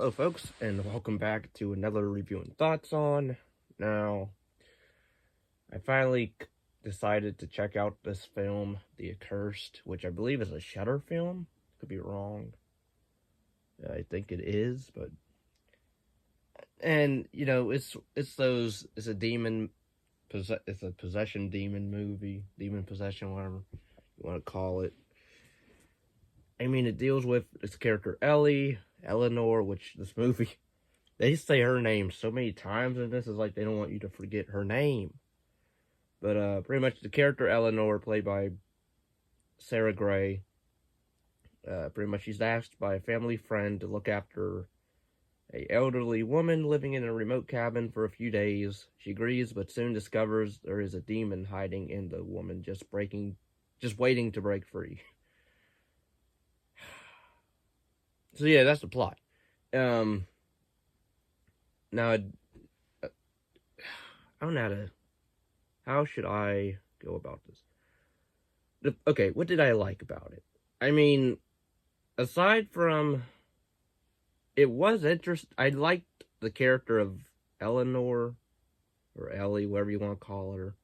Hello, folks, and welcome back to another review and thoughts on. Now, I finally decided to check out this film, The Accursed, which I believe is a Shudder film. Could be wrong. I think it is, but it's a demon, it's a possession demon movie, demon possession, whatever you want to call it. I mean, it deals with this character Eleanor, which this movie, they say her name so many times in this, is like they don't want you to forget her name. But pretty much the character Eleanor, played by Sarah Gray, pretty much she's asked by a family friend to look after a elderly woman living in a remote cabin for a few days. She agrees, but soon discovers there is a demon hiding in the woman, just waiting to break free. So yeah, that's the plot. Now I don't know how should I go about this? Okay, what did I like about it? I mean, aside from it was interesting, I liked the character of Eleanor, or Ellie, whatever you want to call her.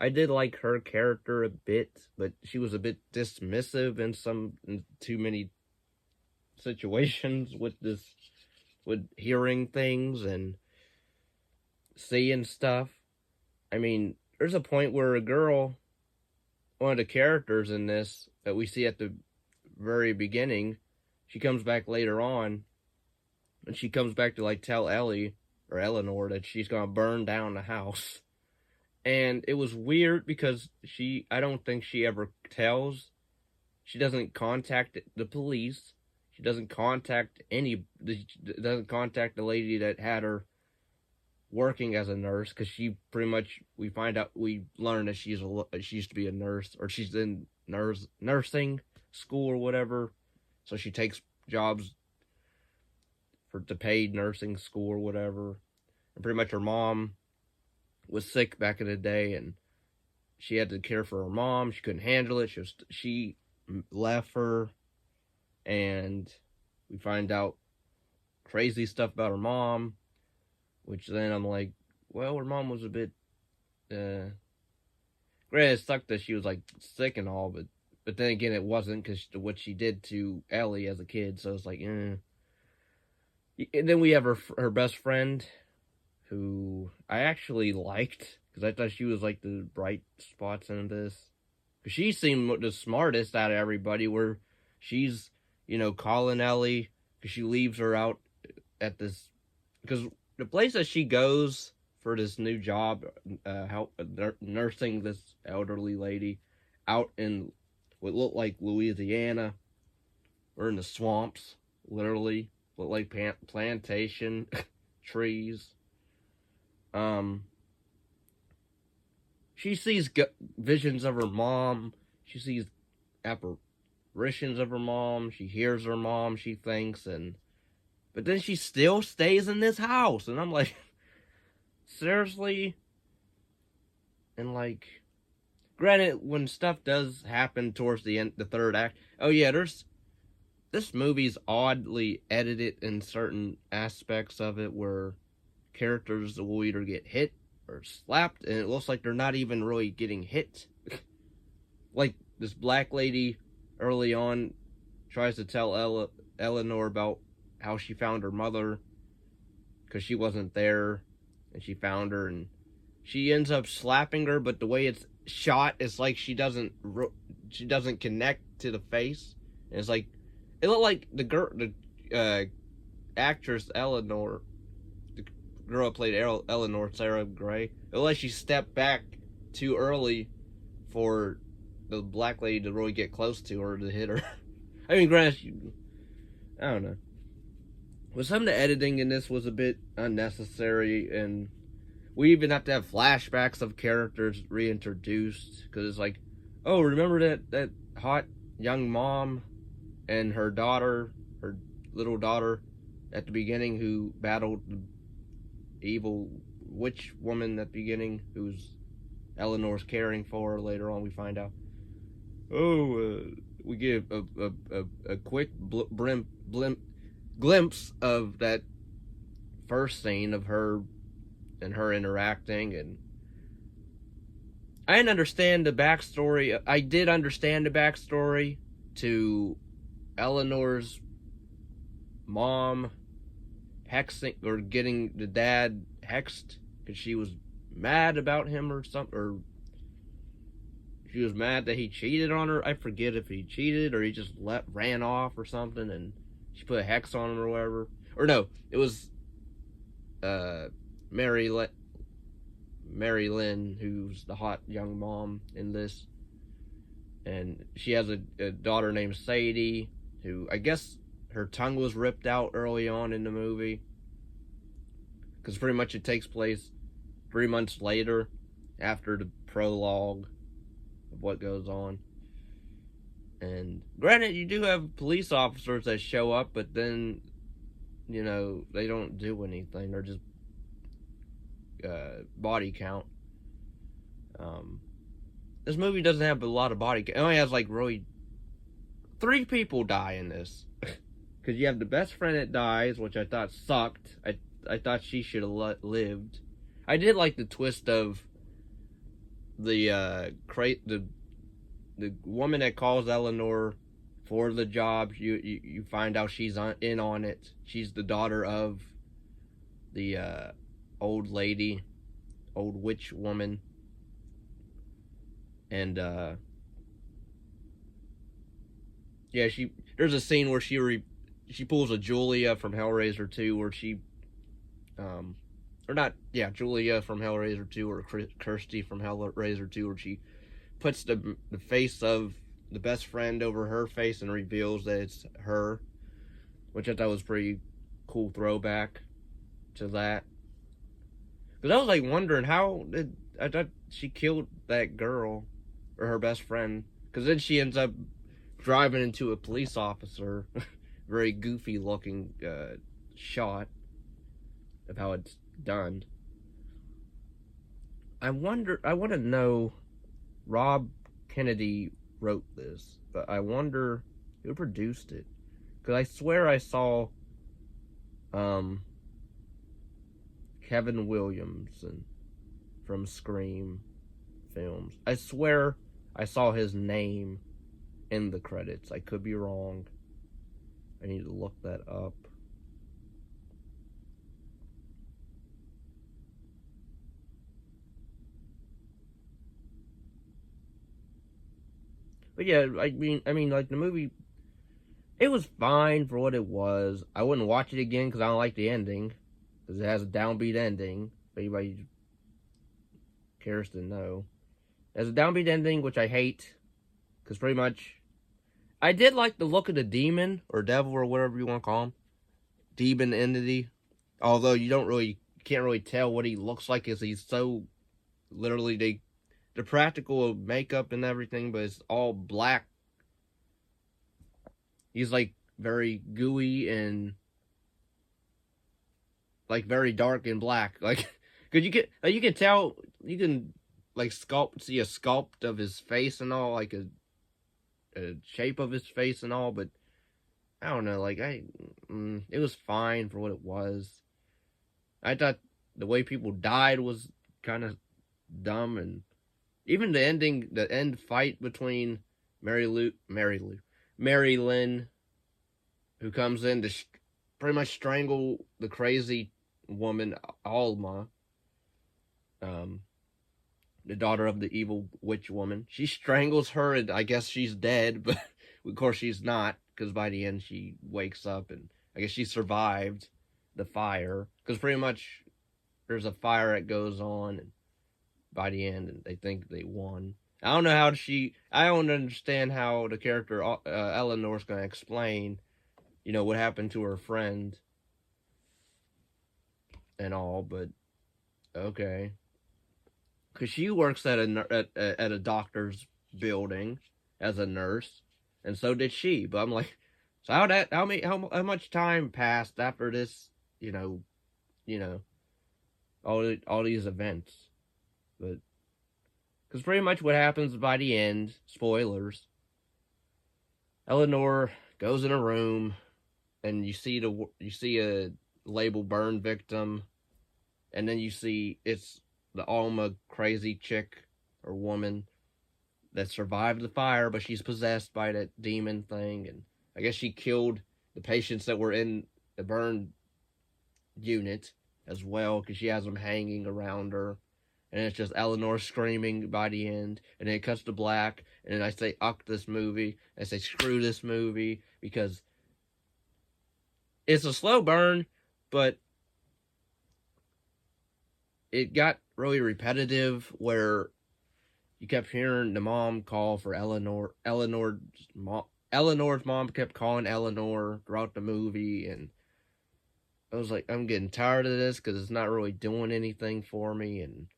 I did like her character a bit, but she was a bit dismissive in too many situations with hearing things and seeing stuff. I mean, there's a point where one of the characters in this that we see at the very beginning, she comes back later on, and she comes back to tell Ellie or Eleanor that she's gonna burn down the house. And it was weird because I don't think she ever tells. She doesn't contact the police. She doesn't contact the lady that had her working as a nurse, because we learn that she used to be a nurse, or she's in nursing school or whatever, so she takes jobs to paid nursing school or whatever. And pretty much her mom was sick back in the day, and she had to care for her mom. She couldn't handle it. She left her, and we find out crazy stuff about her mom, which then I'm like, well, her mom was a bit, granted, it sucked that she was sick and all, but then again, it wasn't, because what she did to Ellie as a kid, so it's like, eh. And then we have her best friend, who I actually liked, because I thought she was the bright spots in this. Because she seemed the smartest out of everybody, where she's, calling Ellie, because she leaves her out at this, because the place that she goes for this new job, nursing this elderly lady out in what looked like Louisiana, or in the swamps, literally, looked like plantation trees. She sees visions of her mom. She sees apparitions of her mom. She hears her mom, she thinks, but then she still stays in this house, and I'm like, seriously? And granted, when stuff does happen towards the end, the third act, oh yeah, this movie's oddly edited in certain aspects of it, where characters will either get hit or slapped, and it looks like they're not even really getting hit. Like this black lady early on tries to tell Eleanor about how she found her mother, because she wasn't there, and she found her, and she ends up slapping her, but the way it's shot is like she doesn't connect to the face, and it's like, it looked like the actress Eleanor, the girl who played Eleanor, Sarah Gray, it looked like she stepped back too early for the black lady to really get close to her to hit her. I mean, granted, I don't know. But some of the editing in this was a bit unnecessary, and we even have to have flashbacks of characters reintroduced, because it's like, oh, remember that hot young mom and her little daughter at the beginning, who battled the evil witch woman at the beginning, who's Eleanor's caring for her. Later on we find out, we give a quick blimp glimpse of that first scene of her and her interacting, and I didn't understand the backstory. I did understand the backstory to Eleanor's mom hexing or getting the dad hexed because she was mad about him or something, or she was mad that he cheated on her. I forget if he cheated or he just ran off or something, and she put a hex on him or whatever. Or no, it was Mary Lynn, who's the hot young mom in this, and she has a daughter named Sadie, who I guess her tongue was ripped out early on in the movie, because pretty much it takes place 3 months later after the prologue of what goes on. And granted, you do have police officers that show up, but then, you know, they don't do anything. They're just body count. This movie doesn't have a lot of body count. It only has like really 3 people die in this. Because you have the best friend that dies, which I thought sucked. I thought she should have lived. I did like the twist of the woman that calls Eleanor for the job. You find out she's in on it. She's the daughter of the old lady, old witch woman, and yeah, there's a scene where she pulls a Julia from Hellraiser 2, where she or not, yeah, Julia from Hellraiser 2, or Kirsty from Hellraiser 2, where she puts the face of the best friend over her face and reveals that it's her, which I thought was pretty cool throwback to that. Because I was like wondering I thought she killed that girl, or her best friend, because then she ends up driving into a police officer. Very goofy looking shot of how it's done. I want to know, Rob Kennedy wrote this, but I wonder who produced it, because I swear I saw Kevin Williamson from Scream films. I swear I saw his name in the credits. I could be wrong. I need to look that up. But yeah, I mean, like, the movie, it was fine for what it was. I wouldn't watch it again because I don't like the ending, because it has a downbeat ending. If anybody cares to know, it has a downbeat ending, which I hate, because pretty much, I did like the look of the demon or devil or whatever you want to call him, demon entity. Although you can't really tell what he looks like, as he's so literally the practical makeup and everything, but it's all black. He's like very gooey and like very dark and black, like, because you can tell, you can like see a sculpt of his face and all, like a shape of his face and all, but I don't know, like, it was fine for what it was. I thought the way people died was kind of dumb, and even the end fight between Mary Lynn, who comes in to pretty much strangle the crazy woman, Alma, the daughter of the evil witch woman. She strangles her, and I guess she's dead, but of course she's not, because by the end she wakes up, and I guess she survived the fire, because pretty much there's a fire that goes on, and by the end, and they think they won. I don't know how I don't understand how the character Eleanor's going to explain, you know, what happened to her friend and all, but okay. Because she works at a doctor's building as a nurse, and so did she. But I'm like, so how much time passed after this? You know, all these events. But because pretty much what happens by the end, spoilers. Eleanor goes in a room, and you see a label burn victim, and then you see it's the Alma crazy chick or woman that survived the fire, but she's possessed by that demon thing, and I guess she killed the patients that were in the burn unit as well because she has them hanging around her. And it's just Eleanor screaming by the end, and then it cuts to black, and then I say, "Uck this movie." I say, "Screw this movie," because it's a slow burn, but it got really repetitive where you kept hearing the mom call for Eleanor. Eleanor's mom kept calling Eleanor throughout the movie, and I was like, I'm getting tired of this because it's not really doing anything for me. And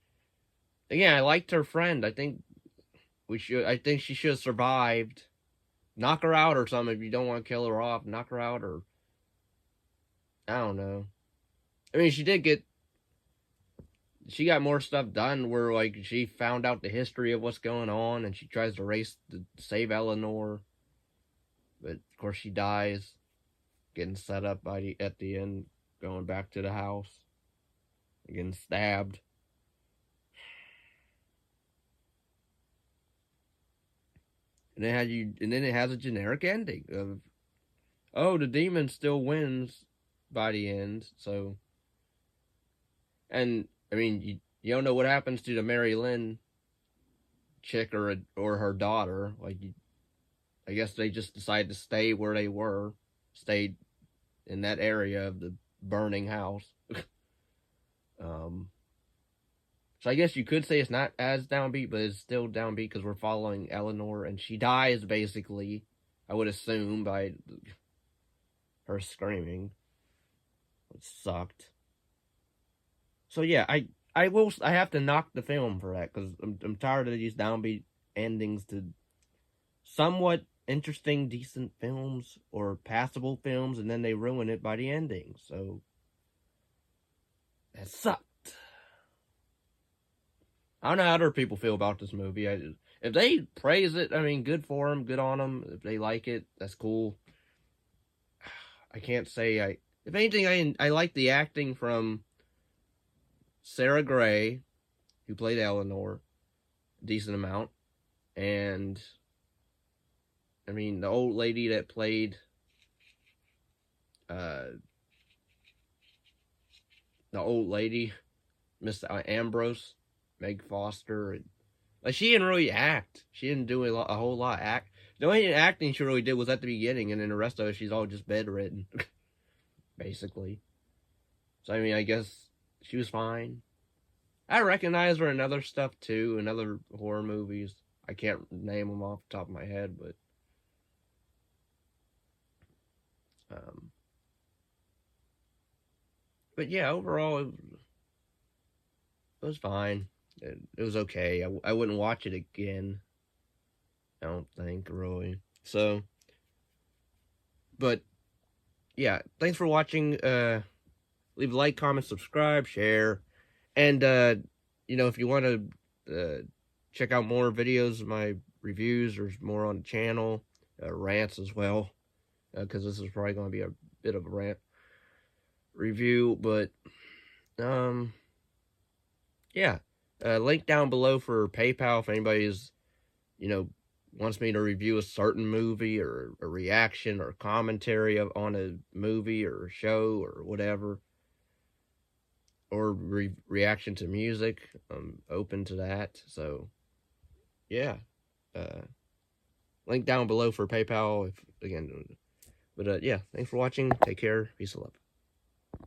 again, I liked her friend. I think she should have survived. Knock her out or something if you don't want to kill her off. Knock her out, or I don't know. I mean, she got more stuff done where like she found out the history of what's going on and she tries to race to save Eleanor, but of course she dies, getting set up at the end, going back to the house, getting stabbed. And then it has a generic ending of, oh, the demon still wins by the end. So, and I mean, you don't know what happens to the Mary Lynn chick or her daughter. I guess they just decided to stay where they were, stayed in that area of the burning house. So I guess you could say it's not as downbeat, but it's still downbeat because we're following Eleanor, and she dies basically, I would assume, by her screaming. It sucked. So yeah, I have to knock the film for that because I'm tired of these downbeat endings to somewhat interesting, decent films or passable films, and then they ruin it by the ending. So that sucked. I don't know how other people feel about this movie. If they praise it, I mean, good for them, good on them. If they like it, that's cool. I can't say If anything, I like the acting from Sarah Gray, who played Eleanor, a decent amount, and I mean the old lady that played the old lady, Miss Ambrose, Meg Foster. Like she didn't really act. She didn't do a whole lot of act. The only acting she really did was at the beginning, and then the rest of it, she's all just bedridden, basically. So I mean, I guess she was fine. I recognize her in other stuff too, in other horror movies. I can't name them off the top of my head, but yeah, overall it was fine. It was okay. I wouldn't watch it again. I don't think really. So, but yeah, thanks for watching. Leave a like, comment, subscribe, share, and if you want to check out more videos of my reviews, there's more on the channel, rants as well, because this is probably going to be a bit of a rant review, but yeah, link down below for PayPal if anybody's wants me to review a certain movie or a reaction or commentary on a movie or a show or whatever, or reaction to music. I'm open to that. So yeah, link down below for PayPal. But yeah, thanks for watching. Take care. Peace and love.